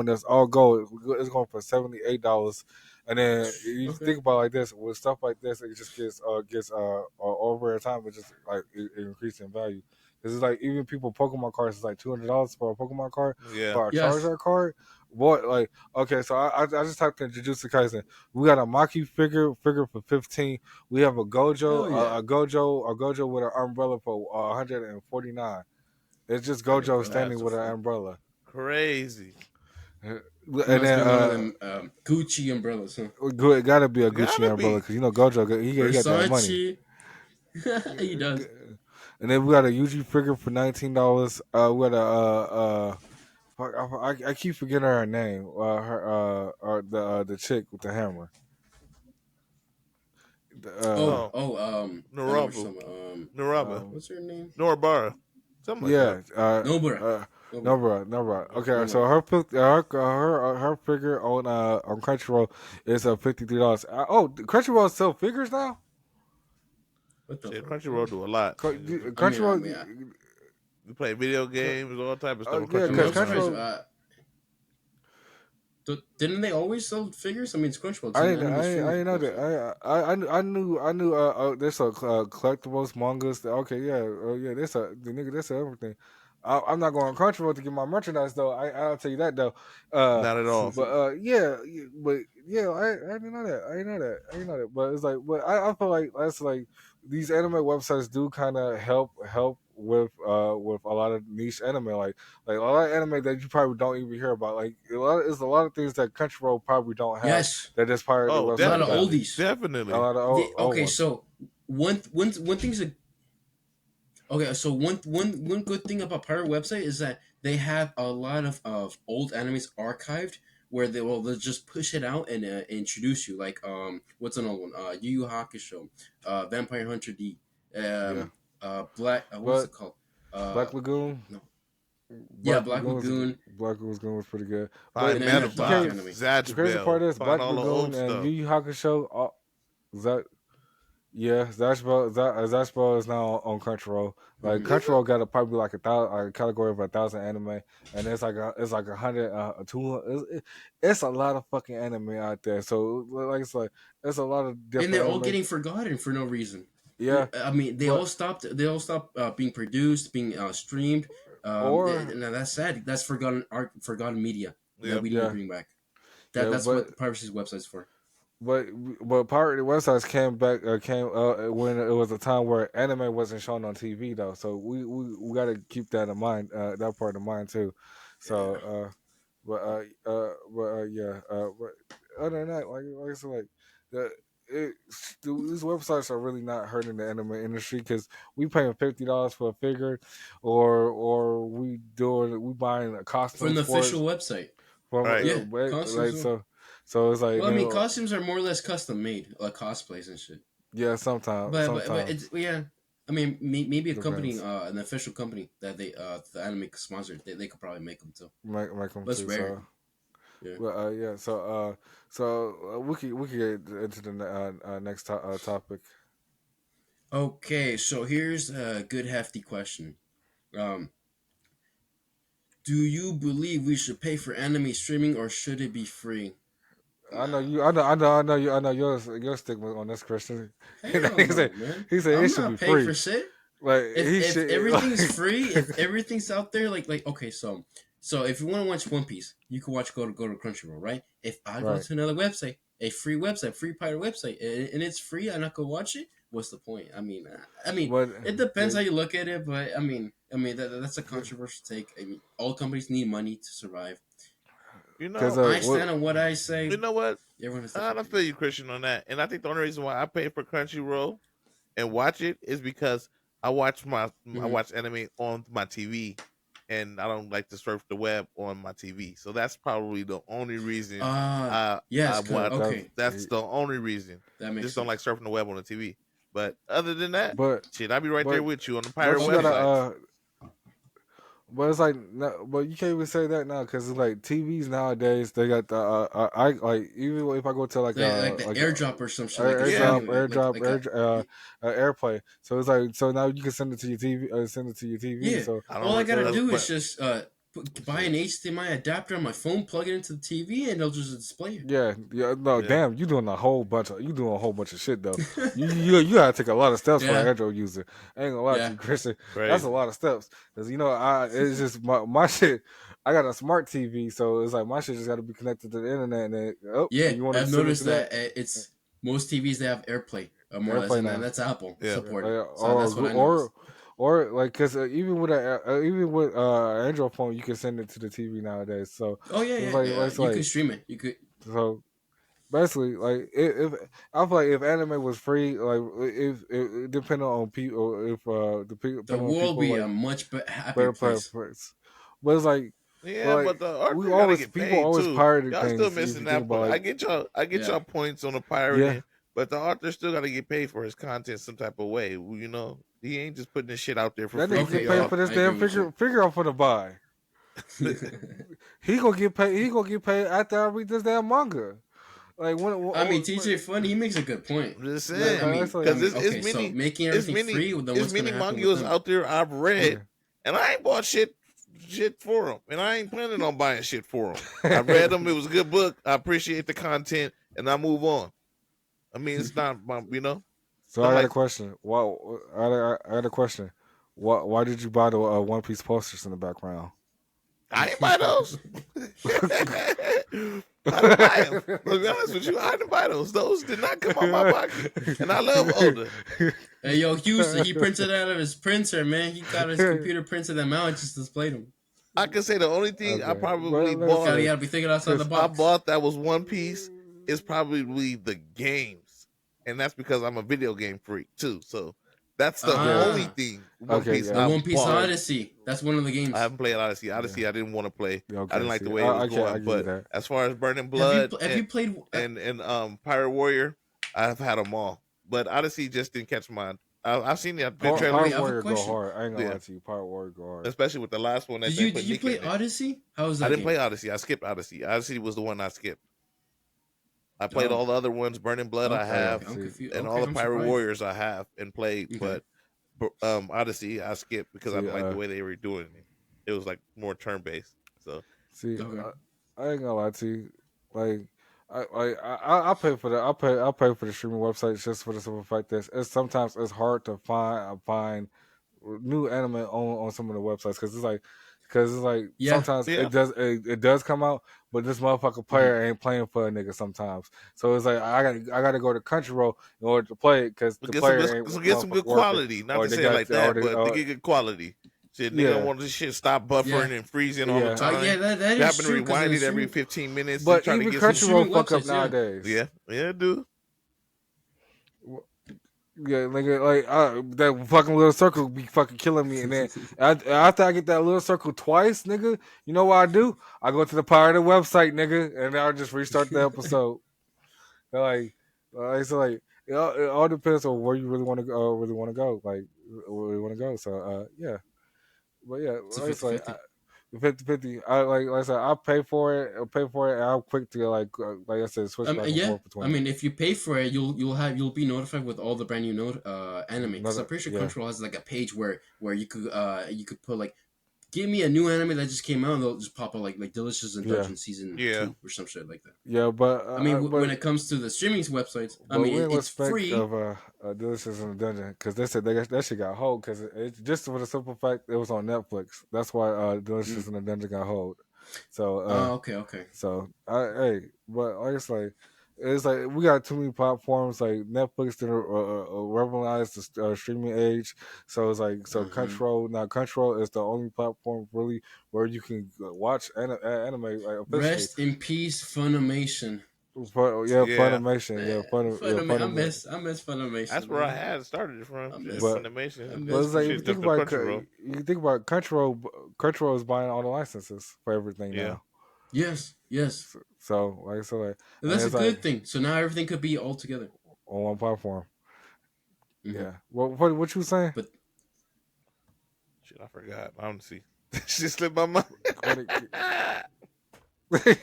that's all gold. It's going for $78. And then you think about it like this, with stuff like this, it just gets over time. It just like it increases in value. It's like even people Pokemon cards is like $200 for a Pokemon card, for a Charizard card. Boy, like okay, so I just typed in Jujutsu Kaisen. We got a Maki figure for $15. We have a Gojo, a Gojo with an umbrella for $149. It's just Gojo standing with an umbrella. Crazy. And then one of them, Gucci umbrellas. Huh? It gotta be a Gucci umbrella because you know Gojo he got that money. He does. And then we got a Yuji figure for $19. We got I keep forgetting her name. The chick with the hammer. Noraba. What's her name? Norabara. Something like that. Nobara. Okay, so her figure on Crunchyroll is $53. Crunchyroll sell figures now. Crunchyroll do a lot. Crunchyroll. You play video games, all type of stuff. Yeah, because Crunchyroll. Didn't they always sell figures? I mean, it's Crunchyroll. I didn't know that. I knew. There's a collectibles, mangas. Okay, yeah. There's everything. I'm not going to Crunchyroll to get my merchandise though. I'll tell you that though. Not at all. But I didn't know that. I didn't know that. But it's like, but I feel like that's like these anime websites do kind of help with a lot of niche anime, like a lot of anime that you probably don't even hear about. Like there's a lot of things that Crunchyroll probably don't have. Yes. That just part of the website. A lot of oldies. Definitely. A lot of old okay, ones. so one thing's a okay. So one good thing about Pirate website is that they have a lot of old animes archived where they'll just push it out and introduce you. Like what's another one? Yu Yu Hakusho, Vampire Hunter D, Black. What's it called? Black Lagoon. No. Black Lagoon. Black Lagoon was pretty good. But the crazy part is Black Lagoon and Yu Yu Hakusho. Zatchbell is now on Crunchyroll. Like Crunchyroll got probably like a category of 1,000 anime, and it's like 100, 200. It's a lot of fucking anime out there. So like it's a lot of different. And they're all anime. getting forgotten for no reason. Yeah, I mean they all stopped being produced, being streamed. Now that's sad. That's forgotten art, forgotten media that we need to bring back. That's what Piracy's website's for. But pirate websites came back when it was a time where anime wasn't shown on TV though. So we got to keep that in mind, that part in mind too. So but other than that, like I said, these websites are really not hurting the anime industry because we paying $50 for a figure, or we buying a costume from the official website. So it's like. Well, I mean, costumes are more or less custom made, like cosplays and shit. Yeah, sometimes. But it's I mean, maybe a company, an official company that they the anime sponsor, they could probably make them too. Make them That's too. rare. So we could get into the next topic. Okay, so here's a good hefty question. Do you believe we should pay for anime streaming or should it be free? I know your stigma on this, Christian. He said it should be free. For shit. Like if everything's free, if everything's out there, like okay, so if you want to watch One Piece, you can go to Crunchyroll, right? If I go to another website, a free pirate website, and it's free, and I could watch it. What's the point? I mean, it depends how you look at it, but I mean, that's a controversial take. I mean, all companies need money to survive. You know, I stand on what I say. You know what? I feel you, Christian, on that. And I think the only reason why I pay for Crunchyroll and watch it is because I watch I watch anime on my TV, and I don't like to surf the web on my TV. So that's probably the only reason. Yes, okay. That's the only reason. That makes just sense. Don't like surfing the web on the TV. But other than that, I'll be right there with you on the pirate website. But it's like, but you can't even say that now because it's like TVs nowadays. They got the even if I go to like AirDrop or some shit, AirPlay. So it's like now you can send it to your TV. Yeah. So all I gotta do is just buy an HDMI adapter on my phone, plug it into the TV, and they'll just display it. Damn, you doing a whole bunch of shit though. you gotta take a lot of steps for an Android user. I ain't gonna lie to you, Christian. Right. That's a lot of steps because it's just my shit. I got a smart TV, so it's like my shit just got to be connected to the internet. And I've noticed that it's most TVs they have AirPlay more or less, and that's Apple supported. So that's what I noticed. Or like, cause even with Android phone, you can send it to the TV nowadays. So you can stream it. You could. So basically, like if I feel like if anime was free, like if depending on people, if the world be a much happier place. But it's like. But the art people always pirated y'all things. Still missing that part. I get y'all points on the pirating, but the author still got to get paid for his content some type of way. You know, he ain't just putting this shit out there for free. That nigga get paid for this damn figure I'm finna buy. He gonna get paid. He gonna get paid after I read this damn manga. Like TJ Funny, he makes a good point. I'm just saying, because it's many making everything free. There's many mangas out there I've read and I ain't bought shit for them, and I ain't planning on buying shit for them. I read them; it was a good book. I appreciate the content, and I move on. I mean, it's not, So I got a question. I got a question. Why did you buy the One Piece posters in the background? I didn't buy those. I didn't buy them. To be honest with you, I didn't buy those. Those did not come out my pocket. And I love Oda. Hey, yo, Houston, he printed out of his printer, man. He got his computer printed them out and just displayed them. I can say the only thing I probably bought. You gotta be thinking outside the box. I bought that was One Piece is probably the games. And that's because I'm a video game freak too. So that's the only thing. One Piece Odyssey. That's one of the games. I haven't played Odyssey. Odyssey, I didn't want to play. I didn't like the way it was going. But as far as Burning Blood, have you played and Pirate Warrior, I've had them all. But Odyssey just didn't catch mine. I've seen the trailer. Pirate Warrior go hard. I ain't gonna lie to you. Pirate Warrior go hard. Especially with the last one. Did you play Odyssey? How was that? I didn't play Odyssey. I skipped Odyssey. Odyssey was the one I skipped. I played all the other ones. Burning Blood I have, and all the Pirate Warriors I have and played. But Odyssey I skipped because I didn't like the way they were doing it. It was like more turn based. So I ain't gonna lie to you. Like I pay for that. I pay for the streaming websites just for the simple fact that sometimes it's hard to find new anime on some of the websites because it's like sometimes it does come out, but this motherfucker player ain't playing for a nigga sometimes. So it's like I gotta go to Crunchyroll in order to play it because the player ain't get some good quality. Not to say it like that, but to get good quality. Shit, nigga don't want this shit stop buffering and freezing all the time. That is true. You happen to rewind it every 15 minutes. But even Crunchyroll fuck up nowadays. Yeah, dude. Yeah, nigga, like that fucking little circle be fucking killing me, and then after I get that little circle twice, nigga, you know what I do? I go to the Pirate website, nigga, and I'll just restart the episode. It all depends on where you really want to go. Like where you want to go. So yeah, but yeah, it's like 50-50. Like I said, I pay for it, and I'm quick to like I said, switch back and forth between. I mean, if you pay for it, you'll be notified with all the brand new anime. Because I'm pretty sure Crunchyroll has like a page where you could put like, give me a new anime that just came out, and they'll just pop up like Delicious in Dungeon season 2 or some shit like that. Yeah, but I mean, when it comes to the streaming websites, I mean, it's free. Of Delicious in the Dungeon because they said that shit got hold because it's just for the simple fact it was on Netflix. That's why Delicious in the Dungeon got hold. So okay. So but like it's like we got too many platforms like Netflix that revolutionize the streaming age. So it's like Crunchyroll is the only platform really where you can watch anime. Like, rest in peace, Funimation. Funimation. I miss Funimation. That's where I had started it from. Funimation. But it's like you think about Crunchyroll. Crunchyroll is buying all the licenses for everything now. Yes. So and that's a good thing. So now everything could be all together on one platform. Mm-hmm. Yeah. What you saying? But shit, I forgot. Honestly, she slipped my mind. We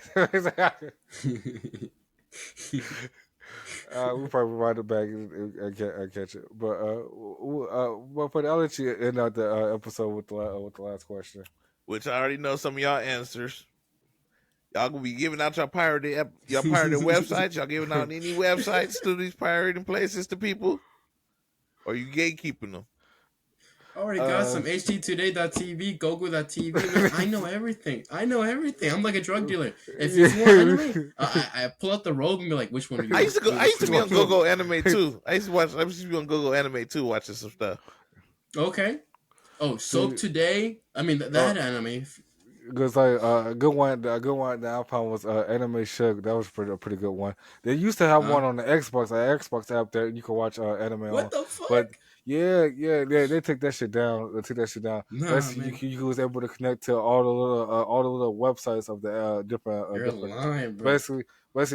probably ride it back and catch it. But I'll let you end out the episode with the last question, which I already know some of y'all answers. Y'all gonna be giving out your pirated websites? Y'all giving out any websites to these pirating places to people? Or you gatekeeping them? I already got some httoday.tv, gogo.tv. I know everything. I'm like a drug dealer. If it's more anime, I pull out the robe and be like, which one are you? I used to be on Gogo Anime too. I used to be on Gogo Anime too, watching some stuff. Okay. Oh, Soap Today. I mean that anime. Because like a good one that I found was Anime Shug. That was a pretty good one. They used to have one on the Xbox, app that you can watch anime what the fuck? But yeah, they took that shit down. Nah, you was able to connect to all the little websites of the different. You're lying, bro. Basically,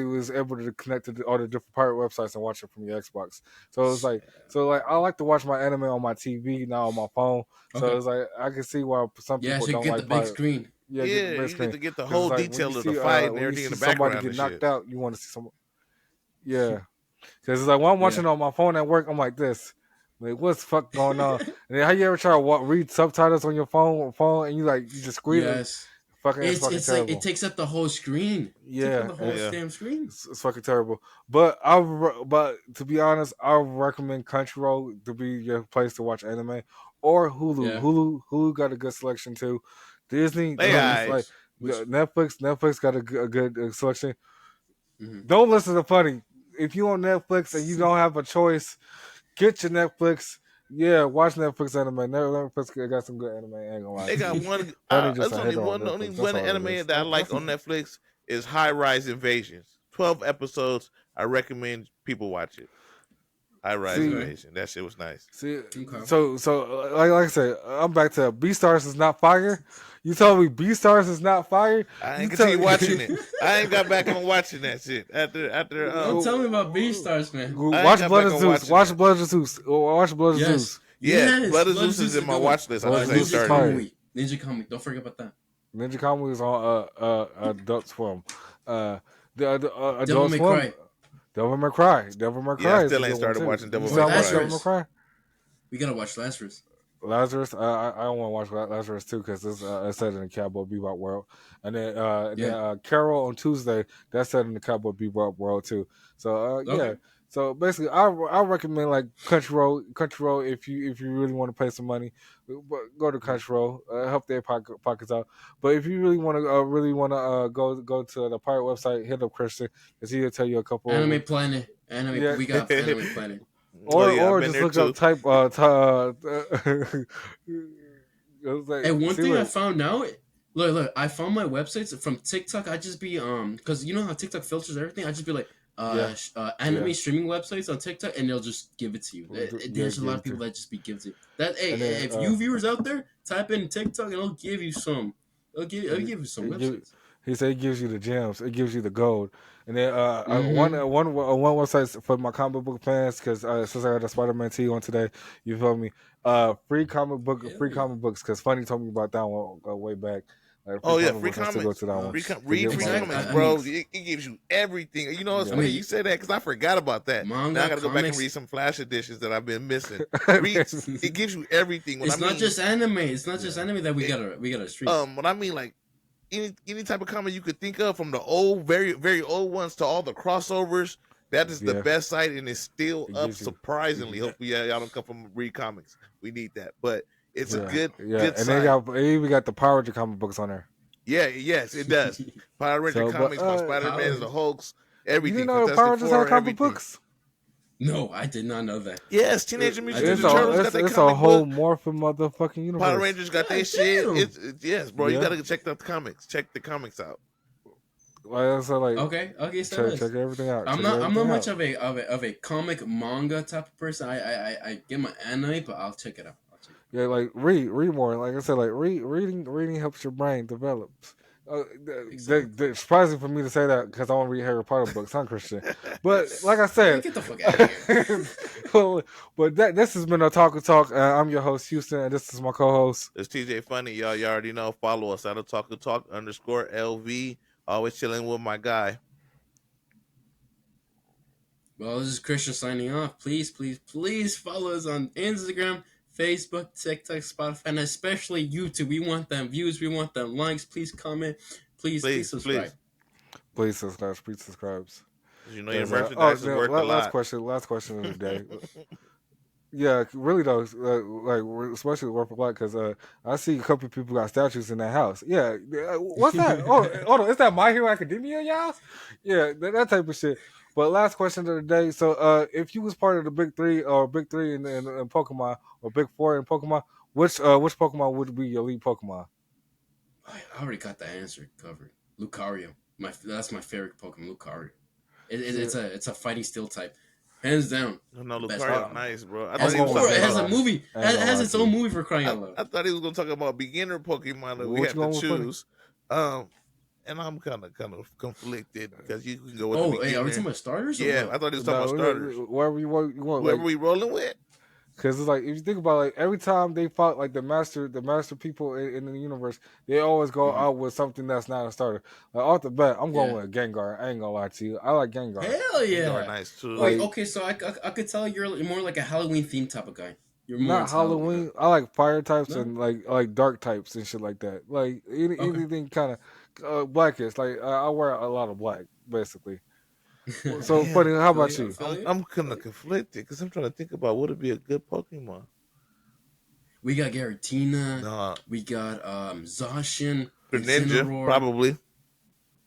was able to connect to all the different pirate websites and watch it from your Xbox. So it's like, I like to watch my anime on my TV, not on my phone. So it's like I can see why some people don't like the big screen. Yeah, you get to get the whole detail of the fight and everything in the background. Somebody get knocked out, you want to see someone. Yeah, because it's like when I'm watching on my phone at work, I'm like this. Like, what's the fuck going on? And then how you ever try to read subtitles on your phone, and you just squeeze it? Yes. It's fucking terrible. Like it takes up the whole screen. Yeah, the whole damn screen. It's fucking terrible. But to be honest, I recommend Crunchyroll to be your place to watch anime, or Hulu. Yeah. Hulu got a good selection too. Disney, like Netflix got a good selection. Mm-hmm. Don't listen to Funny. If you on Netflix and you don't have a choice, get your Netflix. Yeah, watch Netflix anime. Netflix got some good anime. I ain't gonna lie. They got one. There's only one anime that I like on Netflix is High Rise Invasions. 12 episodes. I recommend people watch it. High Rise Invasion. That shit was nice. See, okay. So like I said, I'm back to Beastars is not fire. You told me Beastars is not fire. I ain't continue watching it. I ain't got back on watching that shit after. Don't tell me about Beastars, man. Watch Blood of Zeus. Watch Blood of Zeus. Watch Blood of Zeus. Yeah, Blood of Zeus is in my watch list. Ninja Kamui. Don't forget about that. Ninja Kamui is on Adult Swim. Devil May Cry. Devil May Cry. Yeah, I still ain't started watching Devil May Cry. We gotta watch Lazarus. I don't want to watch Lazarus too because it's set in the Cowboy Bebop world, and then Carol on Tuesday that's set in the Cowboy Bebop world too. So yeah, so basically I recommend like Crunchyroll if you really want to pay some money, go to Crunchyroll, help their pockets out. But if you really want to go to the pirate website, hit up Christian because he'll tell you a couple Anime Planet. We got Anime Planet. Or just look up type. Hey, one thing I found out. Look, I found my websites from TikTok. I just be because you know how TikTok filters everything. I just be like anime streaming websites on TikTok, and they'll just give it to you. There's a lot of people that just be give it to you. If you viewers out there type in TikTok, and it'll give you some. It'll give you some websites. He said it gives you the gems. It gives you the gold. And then one website for my comic book fans because since I got a Spider-Man tee on today, you feel me? Free comic books because Funny told me about that one way back. Free comics. Go to that one. Read free comics, bro. It gives you everything. You know what's funny? You said that because I forgot about that. Now I got to go back and read some Flash editions that I've been missing. It gives you everything. It's not just anime. It's not just anime that we gotta stream. What I mean, like. Any type of comic you could think of, from the old, very, very old ones to all the crossovers, that is the best site, and it's still up surprisingly. Hopefully, y'all don't come from Read Comics. We need that, but it's a good and site. They even got the Power Ranger comic books on there. Yeah, yes, it does. Power Ranger comics, my Spider-Man, the Hulks, everything. You know Power Rangers have comic books? No, I did not know that. Yes, Teenage Mutant Ninja Turtles got their comic book. It's a whole morphin' motherfucking universe. Power Rangers got their shit. Yes, bro. You gotta check the comics. Check the comics out. Okay. Check everything out. I'm not much of a comic manga type of person. I get my anime, but I'll check it out. Yeah, like read more. Like I said, like reading helps your brain develop. It's surprising for me to say that because I want to read Harry Potter books, huh, Christian? But like I said, get the fuck out of here. but this has been Otaku Talk. I'm your host, Houston, and this is my co-host. It's TJ Funny, y'all. You already know. Follow us at Otaku Talk _LV. Always chilling with my guy. Well, this is Christian signing off. Please follow us on Instagram, Facebook, TikTok, Spotify, and especially YouTube. We want them views. We want them likes. Please comment. Please subscribe. Please subscribe. You know your merchandise is worth a lot. Last question of the day. Yeah, really though, like especially worth a lot because I see a couple of people got statues in their house. Yeah, what's that? Hold on, is that My Hero Academia in your house? Yeah, that type of shit. But last question of the day. So, if you was part of the big three in Pokemon or big four in Pokemon, which Pokemon would be your lead Pokemon? I already got the answer covered. Lucario. That's my favorite Pokemon. Lucario. It's a fighting steel type, hands down. No, Lucario, nice, bro. It has a movie. It has its own movie for crying out loud. I thought he was gonna talk about beginner Pokemon that we have to choose. And I'm kind of conflicted because you can go with. Are we talking about starters? Yeah, I thought he was talking about starters. Wherever you want. Whoever we rolling with. Because it's like if you think about like every time they fought like the master people in the universe, they always go out with something that's not a starter. Like off the bat, I'm going with Gengar. I ain't gonna lie to you. I like Gengar. Hell yeah, Gengar nice too. Wait, okay, so I could tell you're more like a Halloween themed type of guy. You're more not Halloween. I like fire types and like dark types and shit like that. Like anything kind of blackish. Like I wear a lot of black basically. So funny. How about you? I'm kind of conflicted because I'm trying to think about what would be a good Pokemon. We got Giratina. We got Zacian. Greninja, probably.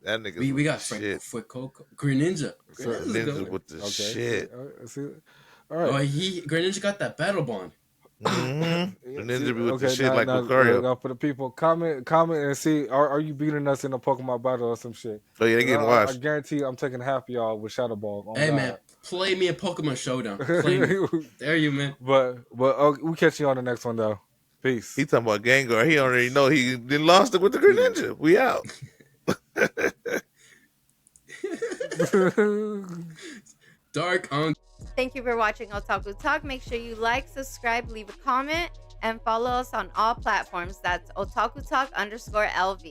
That nigga. We got Fuecoco. Greninja. Greninja with the shit. All right. Oh, Greninja got that battle bond. Greninja with the shit like Lucario. Now for the people, comment and see, are you beating us in a Pokemon battle or some shit? Oh yeah, they getting washed. I guarantee I'm taking half of y'all with Shadow Ball. Hey man, play me a Pokemon Showdown. Play me. There you man. But we'll catch you on the next one though. Peace. He talking about Gengar. He already know he did lost it with the Greninja. We out. Dark on. Thank you for watching Otaku Talk. Make sure you like, subscribe, leave a comment, and follow us on all platforms. That's Otaku Talk _LV.